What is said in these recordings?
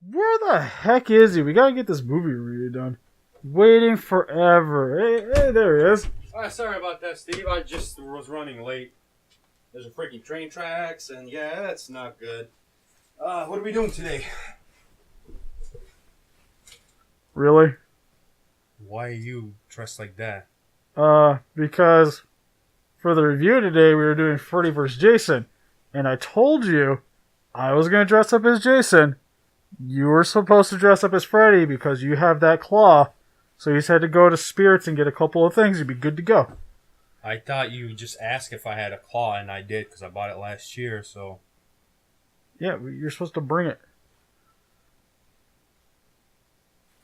Where the heck is he? We gotta get this movie review done. Waiting forever. Hey, there he is. Sorry about that, Steve. I just was running late. There's a freaking train tracks, and yeah, that's not good. What are we doing today? Really? Why are you dressed like that? Because for the review today, we were doing Freddy vs. Jason. And I told you I was gonna dress up as Jason. You were supposed to dress up as Freddy because you have that claw. So you just had to go to Spirits and get a couple of things. You'd be good to go. I thought you just asked if I had a claw, and I did because I bought it last year, so... Yeah, you're supposed to bring it.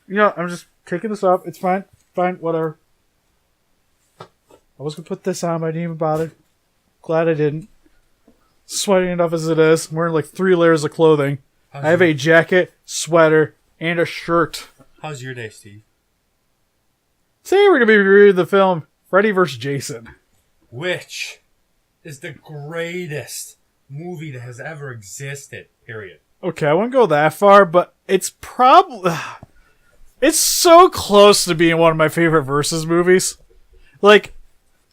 You know, I'm just taking this off. It's fine. Fine, whatever. I was going to put this on, but I didn't even bother. Glad I didn't. Sweating enough as it is. I'm wearing like 3 layers of clothing. I have a jacket, sweater, and a shirt. How's your day, Steve? Today we're going to be reviewing the film Freddy vs. Jason. Which is the greatest movie that has ever existed, period. Okay, I wouldn't go that far, but it's probably... It's so close to being one of my favorite Versus movies. Like,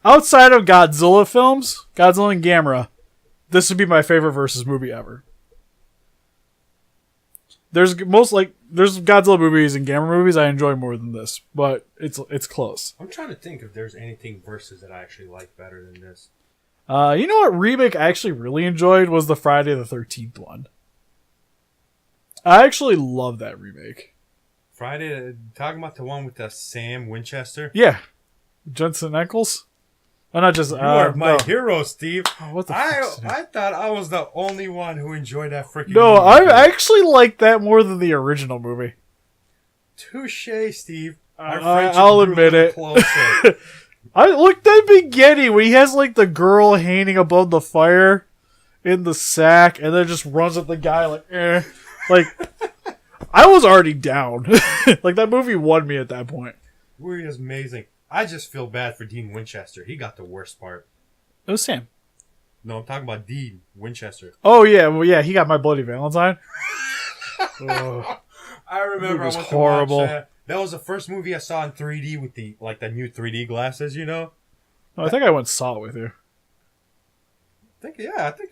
outside of Godzilla films, Godzilla and Gamera, this would be my favorite Versus movie ever. There's Godzilla movies and Gamera movies I enjoy more than this, but it's close. I'm trying to think if there's anything Versus that I actually like better than this. You know what remake I actually really enjoyed was the Friday the 13th one. I actually love that remake. Friday, talking about the one with the Sam Winchester? Yeah. Jensen Ackles? Oh, not just... You are my hero, Steve. Oh, what the I thought I was the only one who enjoyed that freaking No, movie. I actually like that more than the original movie. Touche, Steve. I'll admit it. Look, that beginning when he has like the girl hanging above the fire in the sack and then just runs at the guy like, eh. Like, I was already down. Like, that movie won me at that point. Movie is amazing. I just feel bad for Dean Winchester. He got the worst part. It was Sam. No, I'm talking about Dean Winchester. Oh, yeah. Well, yeah, he got My Bloody Valentine. Oh, I remember it was I went horrible. to watch that. That was the first movie I saw in 3D with the new 3D glasses, you know? I think I went and saw it with you. I think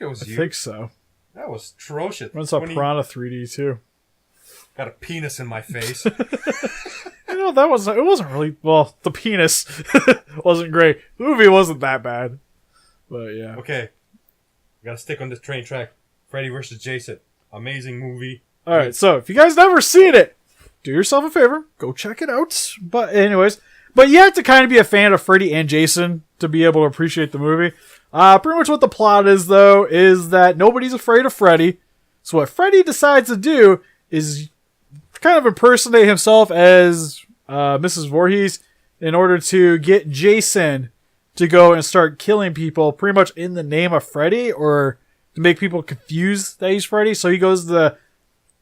it was you. I think so. That was atrocious. I went and saw Piranha 3D, too. Got a penis in my face. You know, it wasn't really, well, the penis wasn't great. The movie wasn't that bad. But yeah. Okay. We gotta stick on this train track. Freddy vs. Jason. Amazing movie. Alright, so if you guys never seen it, do yourself a favor, go check it out. But you have to kind of be a fan of Freddy and Jason to be able to appreciate the movie. Pretty much what the plot is, though, is that nobody's afraid of Freddy. So what Freddy decides to do is kind of impersonate himself as Mrs. Voorhees in order to get Jason to go and start killing people pretty much in the name of Freddy or to make people confused that he's Freddy. So he goes to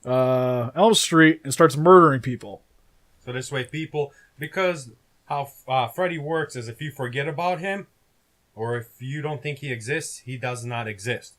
Elm Street and starts murdering people. So this way because how Freddy works is if you forget about him or if you don't think he exists, he does not exist.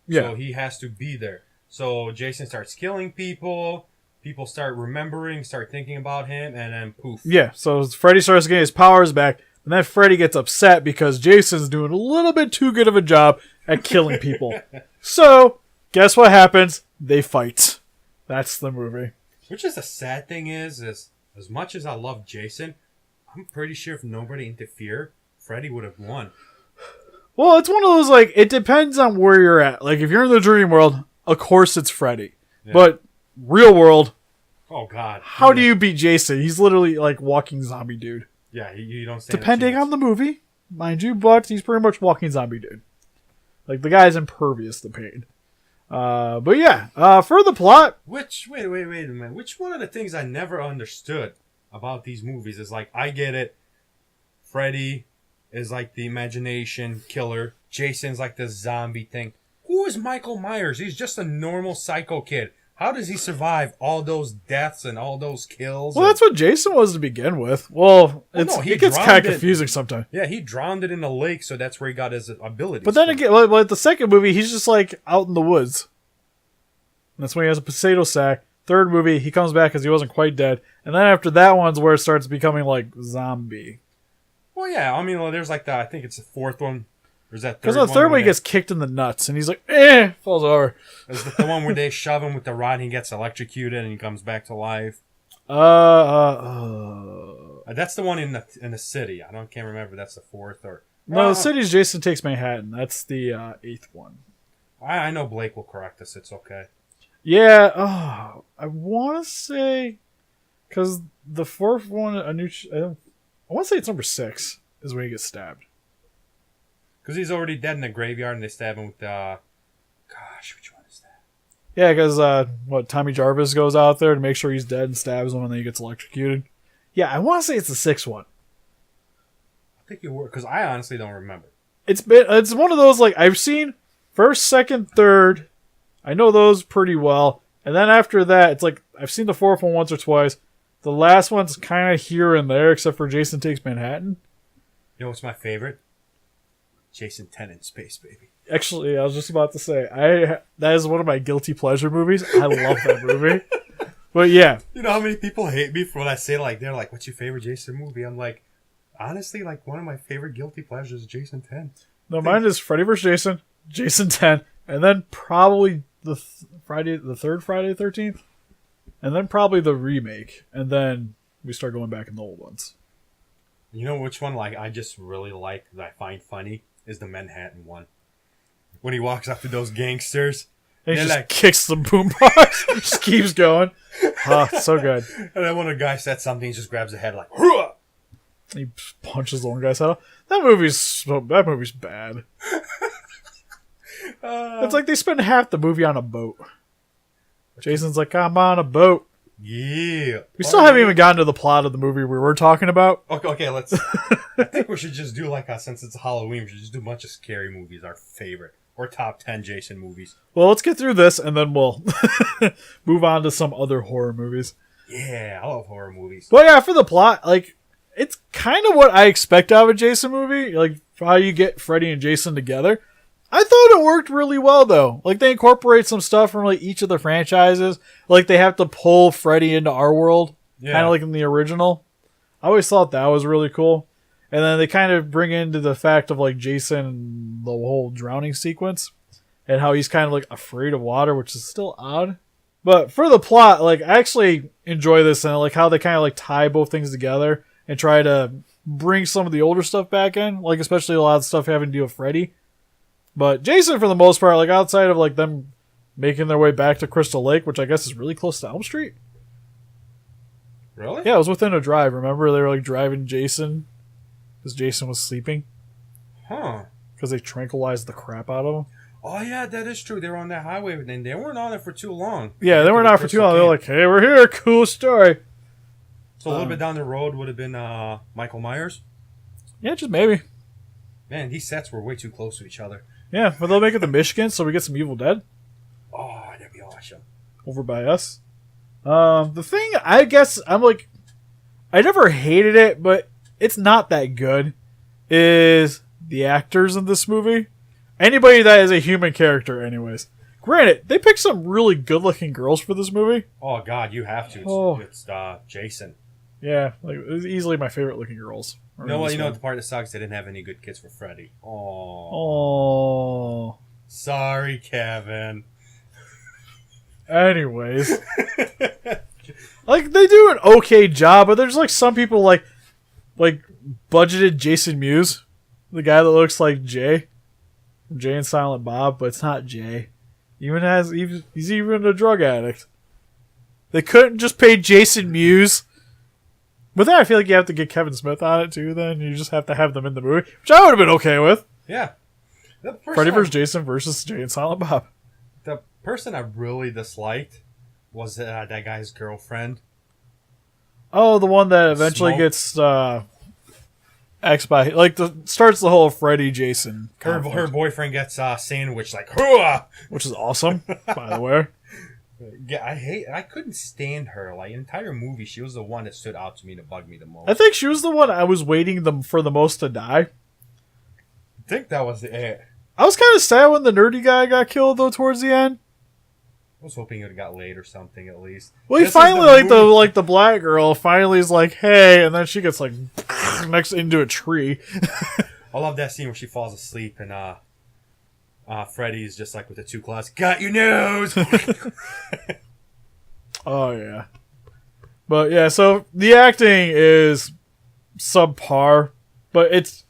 Yeah. So he has to be there. So Jason starts killing people. People start remembering, start thinking about him, and then poof. Yeah, so Freddy starts getting his powers back, and then Freddy gets upset because Jason's doing a little bit too good of a job at killing people. So, guess what happens? They fight. That's the movie. Which is the sad thing is as much as I love Jason, I'm pretty sure if nobody interfered, Freddy would have won. Well, it's one of those, like, it depends on where you're at. Like, if you're in the dream world, of course it's Freddy. Yeah. But real world, oh god, how do you beat Jason? He's literally like walking zombie dude. Yeah, you don't stand depending on the movie, mind you, but he's pretty much walking zombie dude. Like the guy's impervious to pain. But yeah, for the plot. Wait a minute. Which one of the things I never understood about these movies is like I get it. Freddy is like the imagination killer. Jason's like the zombie thing. Who is Michael Myers? He's just a normal psycho kid. How does he survive all those deaths and all those kills? Well, that's what Jason was to begin with. It gets kind of confusing sometimes. Yeah, he drowned it in the lake, so that's where he got his abilities. But then again, well, the second movie, he's just like out in the woods. And that's when he has a potato sack. Third movie, he comes back because he wasn't quite dead. And then after that one's where it starts becoming like zombie. Well, yeah. I mean, well, there's like I think it's the fourth one. Or is that because the third one he gets kicked in the nuts and he's like, falls over. Is the one where they shove him with the rod and he gets electrocuted and he comes back to life? That's the one in the city. Can't remember if that's the fourth or... No, the city's Jason Takes Manhattan. That's the eighth one. I know Blake will correct us. It's okay. Yeah, I want to say... Because the fourth one, I want to say it's number 6 is when he gets stabbed. Because he's already dead in the graveyard and they stab him with the... Gosh, which one is that? Yeah, because Tommy Jarvis goes out there to make sure he's dead and stabs him and then he gets electrocuted. Yeah, I want to say it's the 6th one. I think you were, because I honestly don't remember. It's one of those, like, I've seen first, second, third. I know those pretty well. And then after that, it's like, I've seen the fourth one once or twice. The last one's kind of here and there, except for Jason Takes Manhattan. You know what's my favorite? Jason 10 in Space, baby. Actually, I was just about to say, that is one of my guilty pleasure movies. I love that movie. But yeah. You know how many people hate me for when I say, like, they're like, what's your favorite Jason movie? I'm like, honestly, like, one of my favorite guilty pleasures is Jason 10. No, mine is Freddy vs. Jason, Jason 10, and then probably the third Friday the 13th, and then probably the remake, and then we start going back in the old ones. You know which one, like, I just really like that I find funny is the Manhattan one. When he walks up to those gangsters. And he just like, kicks the boombox. Just keeps going. Oh, so good. And then when a guy said something, he just grabs the head like, hurrah! He punches the one guy's head off. That movie's bad. It's like they spend half the movie on a boat. Jason's like, I'm on a boat. Yeah. We still haven't even gotten to the plot of the movie we were talking about. Okay, let's... I think we should just do like, since it's Halloween, we should just do a bunch of scary movies, our favorite. Or top 10 Jason movies. Well, let's get through this, and then we'll move on to some other horror movies. Yeah, I love horror movies. But yeah, for the plot, like, it's kind of what I expect out of a Jason movie. Like, how you get Freddy and Jason together. I thought it worked really well, though. Like, they incorporate some stuff from, like, each of the franchises. Like, they have to pull Freddy into our world. Yeah. Kind of like in the original. I always thought that was really cool. And then they kind of bring into the fact of, like, Jason and the whole drowning sequence. And how he's kind of, like, afraid of water, which is still odd. But for the plot, like, I actually enjoy this. And, like, how they kind of, like, tie both things together. And try to bring some of the older stuff back in. Like, especially a lot of stuff having to do with Freddy. But Jason, for the most part, like, outside of, like, them making their way back to Crystal Lake, which I guess is really close to Elm Street. Really? Yeah, it was within a drive. Remember? They were, like, driving Jason because Jason was sleeping. Huh. Because they tranquilized the crap out of him. Oh, yeah, that is true. They were on that highway, and they weren't on it for too long. Yeah, they weren't on it for too long. They were like, hey, we're here. Cool story. So a little bit down the road would have been Michael Myers? Yeah, just maybe. Man, these sets were way too close to each other. Yeah, but they'll make it to Michigan, so we get some Evil Dead. Oh, that'd be awesome. Over by us. The thing, I guess, I'm like, I never hated it, but it's not that good, is the actors in this movie. Anybody that is a human character, anyways. Granted, they picked some really good-looking girls for this movie. Oh, God, you have to. It's Jason. Yeah, like, it was easily my favorite-looking girls. You know what the part that sucks? They didn't have any good kids for Freddy. Oh. Sorry, Kevin. Anyways. Like, they do an okay job, but there's, like, some people, like budgeted Jason Mewes. The guy that looks like Jay. From Jay and Silent Bob, but it's not Jay. He's even a drug addict. They couldn't just pay Jason Mewes. But then I feel like you have to get Kevin Smith on it too, then. You just have to have them in the movie, which I would have been okay with. Yeah. Freddy vs. Jason versus Jay and Silent Bob. The person I really disliked was that guy's girlfriend. Oh, the one that eventually gets X by... Like, starts the whole Freddy Jason conflict. Her boyfriend gets sandwiched like, hooah! Which is awesome, by the way. Yeah, I couldn't stand her. Like, entire movie, she was the one that stood out to me to bug me the most. I think she was the one I was waiting for the most to die. I think that was it. I was kind of sad when the nerdy guy got killed, though, towards the end. was hoping it got laid or something at least. Well, he This is finally movie- the black girl finally is like, hey, and then she gets like next into a tree. I love that scene where she falls asleep and Freddy's just like with the two claws, got your nose. Oh yeah, but yeah. So the acting is subpar, but it's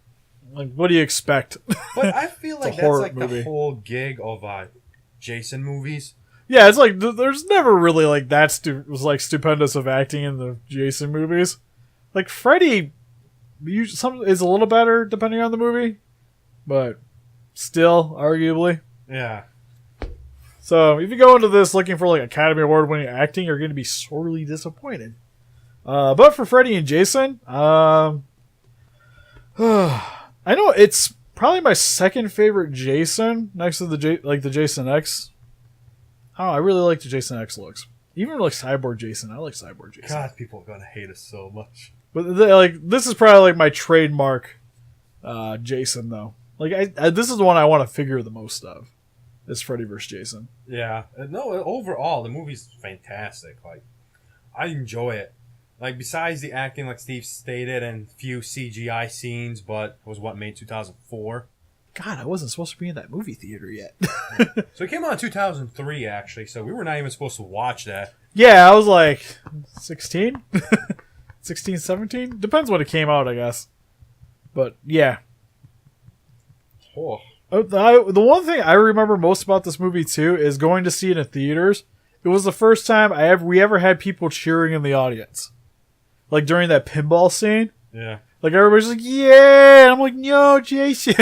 like, what do you expect? But I feel like a that's horror like movie. the whole gig of Jason movies. Yeah, it's like there's never really like that was like stupendous of acting in the Jason movies. Like Freddy, some is a little better depending on the movie, but still arguably. Yeah. So if you go into this looking for like Academy Award winning acting, you're going to be sorely disappointed. But for Freddy and Jason, I know it's probably my second favorite Jason next to the Jason X. Oh, I really like the Jason X looks. Even like Cyborg Jason, I like Cyborg Jason. God, people are gonna hate us so much. But this is probably like my trademark Jason though. Like this is the one I want to figure the most of. Is Freddy vs. Jason. Yeah. No, overall, the movie's fantastic. Like, I enjoy it. Like, besides the acting, like Steve stated, and few CGI scenes, but it was what, made 2004? God, I wasn't supposed to be in that movie theater yet. So it came out in 2003, actually, so we were not even supposed to watch that. Yeah, I was like 16? 16, 17? Depends when it came out, I guess. But, yeah. Oh. The one thing I remember most about this movie, too, is going to see it in theaters. It was the first time we ever had people cheering in the audience. Like, during that pinball scene. Yeah. Like, everybody's like, yeah! And I'm like, no, Jason!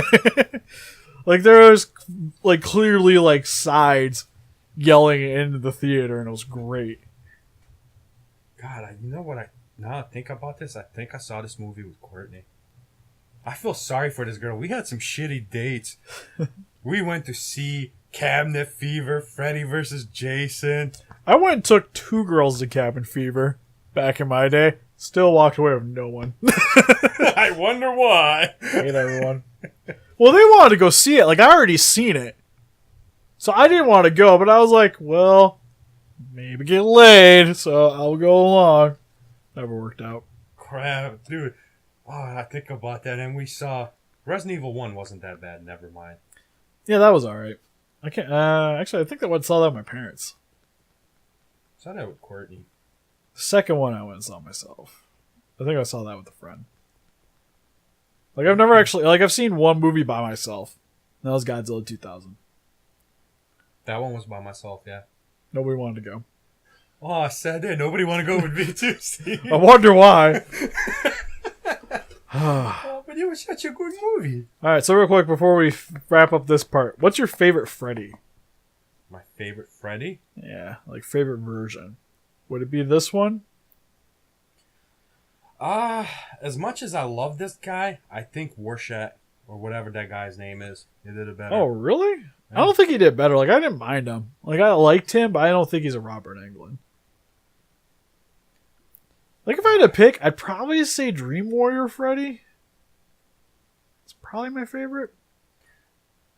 Like, there was, like, clearly, like, sides yelling into the theater, and it was great. God, you know what? Now I think about this, I think I saw this movie with Courtney. I feel sorry for this girl. We had some shitty dates. We went to see Cabinet Fever, Freddy vs. Jason. I went and took 2 girls to Cabin Fever back in my day. Still walked away with no one. I wonder why. Hate everyone. Well, they wanted to go see it. Like, I already seen it. So I didn't want to go, but I was like, well, maybe get laid, so I'll go along. Never worked out. Crap, dude. Oh, I think about that, and we saw Resident Evil 1 wasn't that bad. Never mind. Yeah, that was alright. I can't. Actually, I think I went and saw that with my parents. Saw that with Courtney. The second one I went and saw myself. I think I saw that with a friend. Like, I've never actually... Like, I've seen one movie by myself. And that was Godzilla 2000. That one was by myself, yeah. Nobody wanted to go. Oh, sad day. Nobody want to go with me too, Steve. I wonder why. Oh, but it was such a good movie. Alright, so real quick before we wrap up this part. What's your favorite Freddy? My favorite Freddy? Yeah, like favorite version. Would it be this one? As much as I love this guy, I think Warshak, or whatever that guy's name is, he did it better. Oh, really? I don't think he did better. Like, I didn't mind him. Like, I liked him, but I don't think he's a Robert Englund. Like, if I had to pick, I'd probably say Dream Warrior Freddy. It's probably my favorite.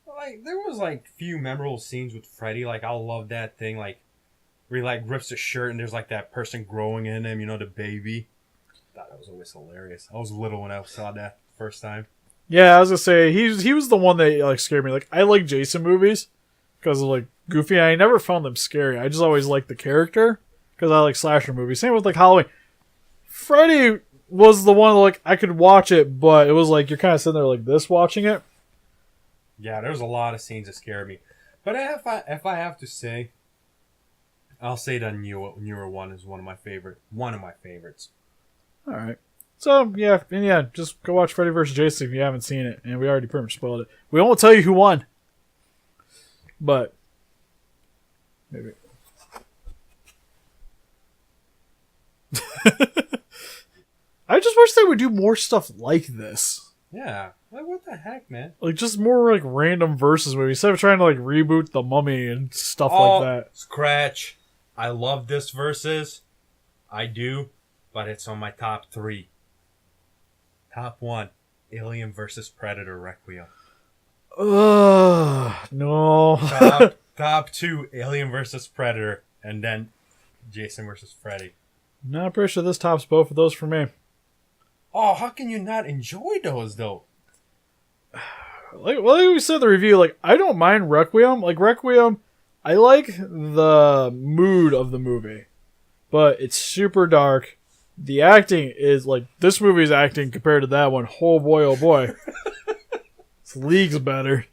Like, there was, like, few memorable scenes with Freddy. Like, I love that thing, like, where he, like, rips his shirt and there's, like, that person growing in him, you know, the baby. I thought that was always hilarious. I was little when I saw that first time. Yeah, I was gonna say, he was the one that, like, scared me. Like, I like Jason movies because of, like, Goofy. I never found them scary. I just always liked the character because I like slasher movies. Same with, like, Halloween. Freddy was the one, like, I could watch it, but it was like, you're kind of sitting there like this watching it. Yeah, there's a lot of scenes that scare me. But if I have to say, I'll say the newer one is one of my favorites. All right. So, yeah, just go watch Freddy vs. Jason if you haven't seen it. And we already pretty much spoiled it. We won't tell you who won. But, maybe. I just wish they would do more stuff like this. Yeah. Like, what the heck, man? Like, just more, like, random versus movies. Instead of trying to, like, reboot The Mummy and stuff like that. Scratch. I love this versus. I do. But it's on my top 3. Top 1. Alien vs. Predator Requiem. Ugh, no. Top Top 2, Alien versus Predator, and then Jason versus Freddy. Not pretty sure this tops both of those for me. Oh, how can you not enjoy those though? Like we said in the review, like I don't mind Requiem. Like Requiem, I like the mood of the movie, but it's super dark. The acting is like this movie's acting compared to that one. Oh boy, it's leagues better.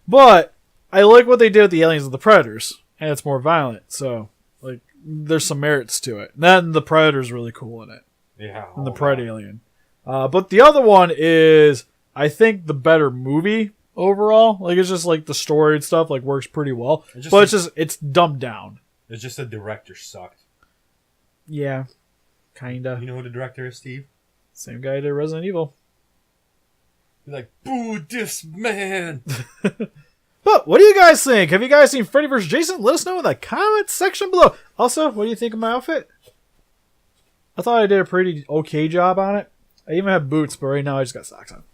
But I like what they did with the aliens and the predators, and it's more violent. So like, there's some merits to it. And then the predator's really cool in it. Yeah. And the Pred Alien. But the other one is, I think, the better movie overall. Like, it's just like the story and stuff like works pretty well. It's dumbed down. It's just the director sucked. Yeah, kinda. You know who the director is, Steve? Same guy did Resident Evil. He's like, boo this man. But what do you guys think? Have you guys seen Freddy vs. Jason? Let us know in the comments section below. Also, what do you think of my outfit? I thought I did a pretty okay job on it. I even have boots, but right now I just got socks on.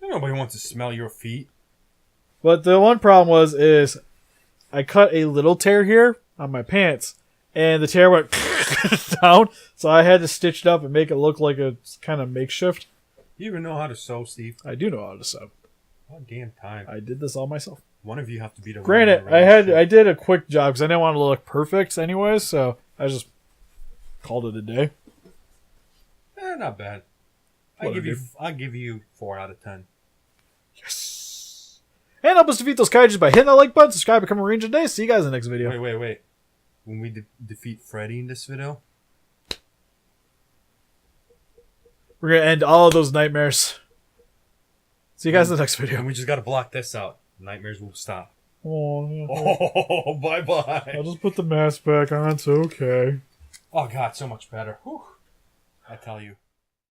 Nobody wants to smell your feet. But the one problem is I cut a little tear here on my pants, and the tear went down, so I had to stitch it up and make it look like a kind of makeshift. You even know how to sew, Steve? I do know how to sew. What damn time. I did this all myself. One of you have to be the Granted, I did a quick job because I didn't want to look perfect anyways, so I just called it a day. Not bad. I'll give you 4 out of 10. Yes. And help us defeat those kaijus by hitting that like button, subscribe, become a ranger today. See you guys in the next video. Wait. When we defeat Freddy in this video, we're gonna end all of those nightmares. See you guys in the next video. and we just gotta block this out. Nightmares will stop. Oh, Bye-bye. I'll just put the mask back on. It's okay. Oh, God, so much better. Whew. I tell you.